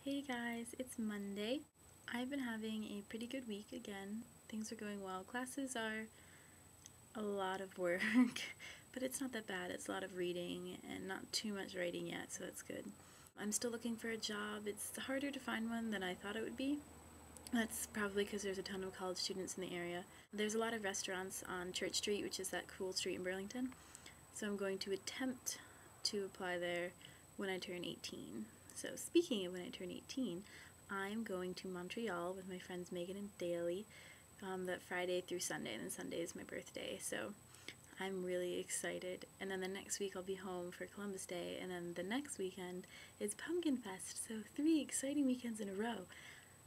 Hey guys, it's Monday. I've been having a pretty good week again. Things are going well. Classes are a lot of work, but it's not that bad. It's a lot of reading and not too much writing yet, so that's good. I'm still looking for a job. It's harder to find one than I thought it would be. That's probably because there's a ton of college students in the area. There's a lot of restaurants on Church Street, which is that cool street in Burlington. So I'm going to attempt to apply there when I turn 18. So speaking of when I turn 18, I'm going to Montreal with my friends Megan and Daly that Friday through Sunday, and then Sunday is my birthday. So I'm really excited. And then the next week I'll be home for Columbus Day, and then the next weekend is Pumpkin Fest. So 3 exciting weekends in a row.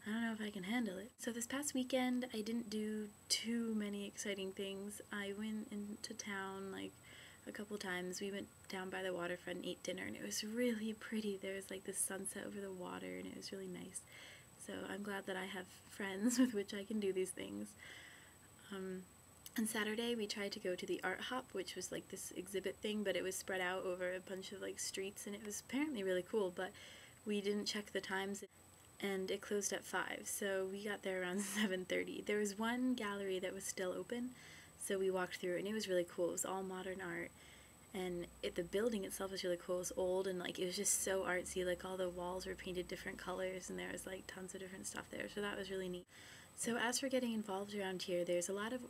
I don't know if I can handle it. So this past weekend I didn't do too many exciting things. I went into town like a couple times. We went down by the waterfront and ate dinner, and it was really pretty. There was like this sunset over the water, and it was really nice. So I'm glad that I have friends with which I can do these things. On Saturday we tried to go to the art hop, which was like this exhibit thing, but it was spread out over a bunch of like streets, and it was apparently really cool, but we didn't check the times and it closed at 5, so we got there around 7:30. There was one gallery that was still open, so we walked through, and it was really cool. It was all modern art, and the building itself was really cool. It was old, and like it was just so artsy. Like all the walls were painted different colors, and there was like tons of different stuff there, so that was really neat. So as for getting involved around here, there's a lot of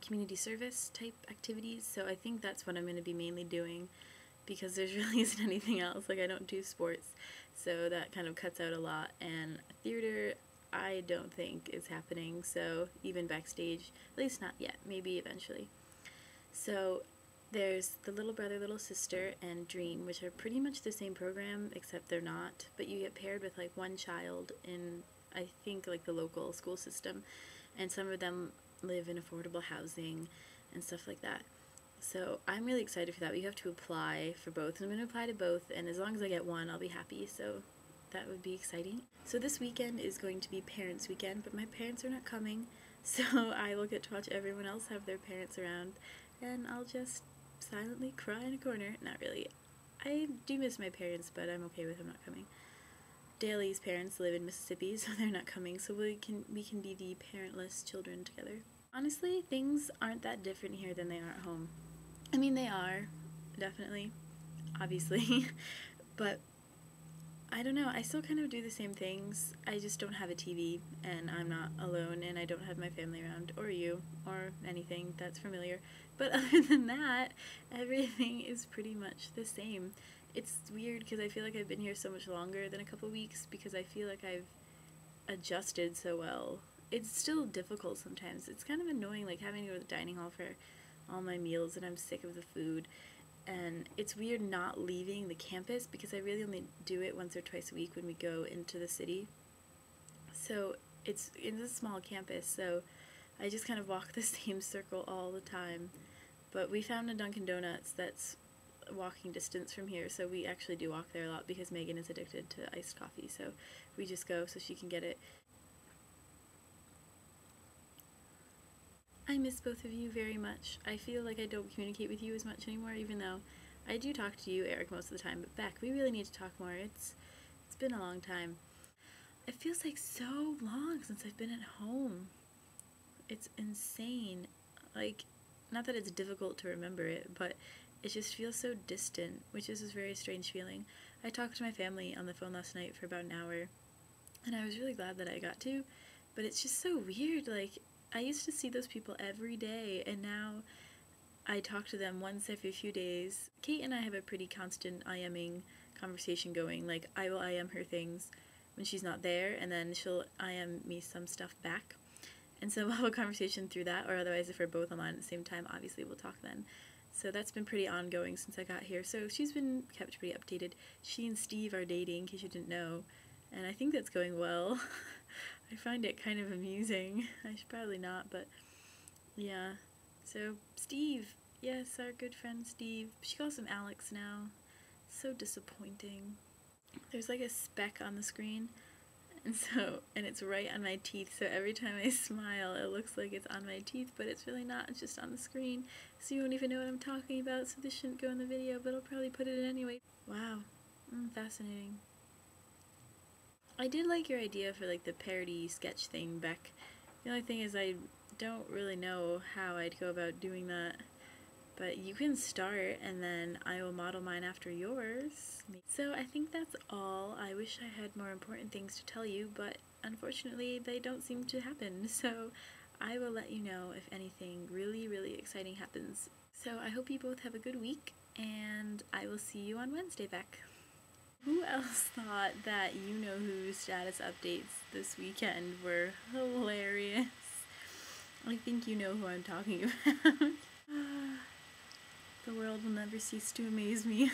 community service type activities, so I think that's what I'm going to be mainly doing, because there's really isn't anything else. Like I don't do sports, so that kind of cuts out a lot, and theater I don't think is happening, so even backstage, at least not yet, maybe eventually. So there's the Little Brother, Little Sister and Dream, which are pretty much the same program, except they're not, but you get paired with like one child in, I think, like the local school system, and some of them live in affordable housing and stuff like that. So I'm really excited for that. We have to apply for both, and I'm going to apply to both, and as long as I get one, I'll be happy, so that would be exciting. So this weekend is going to be Parents Weekend, but my parents are not coming, so I will get to watch everyone else have their parents around, and I'll just silently cry in a corner. Not really. I do miss my parents, but I'm okay with them not coming. Daly's parents live in Mississippi, so they're not coming, so we can be the parentless children together. Honestly, things aren't that different here than they are at home. I mean, they are, definitely, obviously, but I don't know, I still kind of do the same things. I just don't have a TV, and I'm not alone, and I don't have my family around, or you, or anything that's familiar. But other than that, everything is pretty much the same. It's weird because I feel like I've been here so much longer than a couple weeks, because I feel like I've adjusted so well. It's still difficult sometimes. It's kind of annoying, like having to go to the dining hall for all my meals, and I'm sick of the food. And it's weird not leaving the campus, because I really only do it once or twice a week when we go into the city. So it's a small campus, so I just kind of walk the same circle all the time. But we found a Dunkin' Donuts that's walking distance from here, so we actually do walk there a lot because Megan is addicted to iced coffee, so we just go so she can get it. I miss both of you very much. I feel like I don't communicate with you as much anymore, even though I do talk to you, Eric, most of the time, but Beck, we really need to talk more. It's been a long time. It feels like so long since I've been at home. It's insane. Like, not that it's difficult to remember it, but it just feels so distant, which is a very strange feeling. I talked to my family on the phone last night for about an hour, and I was really glad that I got to, but it's just so weird. Like, I used to see those people every day, and now I talk to them once every few days. Kate and I have a pretty constant IMing conversation going. Like, I will IM her things when she's not there, and then she'll IM me some stuff back. And so we'll have a conversation through that, or otherwise if we're both online at the same time, obviously we'll talk then. So that's been pretty ongoing since I got here. So she's been kept pretty updated. She and Steve are dating, in case you didn't know, and I think that's going well. I find it kind of amusing. I should probably not, but yeah. So Steve, yes, our good friend Steve. She calls him Alex now. So disappointing. There's like a speck on the screen, and it's right on my teeth, so every time I smile it looks like it's on my teeth, but it's really not. It's just on the screen, so you won't even know what I'm talking about, so this shouldn't go in the video, but I'll probably put it in anyway. Wow. Fascinating. I I did like your idea for like the parody sketch thing, Beck. The only thing is I don't really know how I'd go about doing that. But you can start and then I will model mine after yours. So I think that's all. I wish I had more important things to tell you, but unfortunately they don't seem to happen. So I will let you know if anything really, really exciting happens. So I hope you both have a good week, and I will see you on Wednesday, Beck. Who else thought that You Know Who status updates this weekend were hilarious? I think you know who I'm talking about. The world will never cease to amaze me.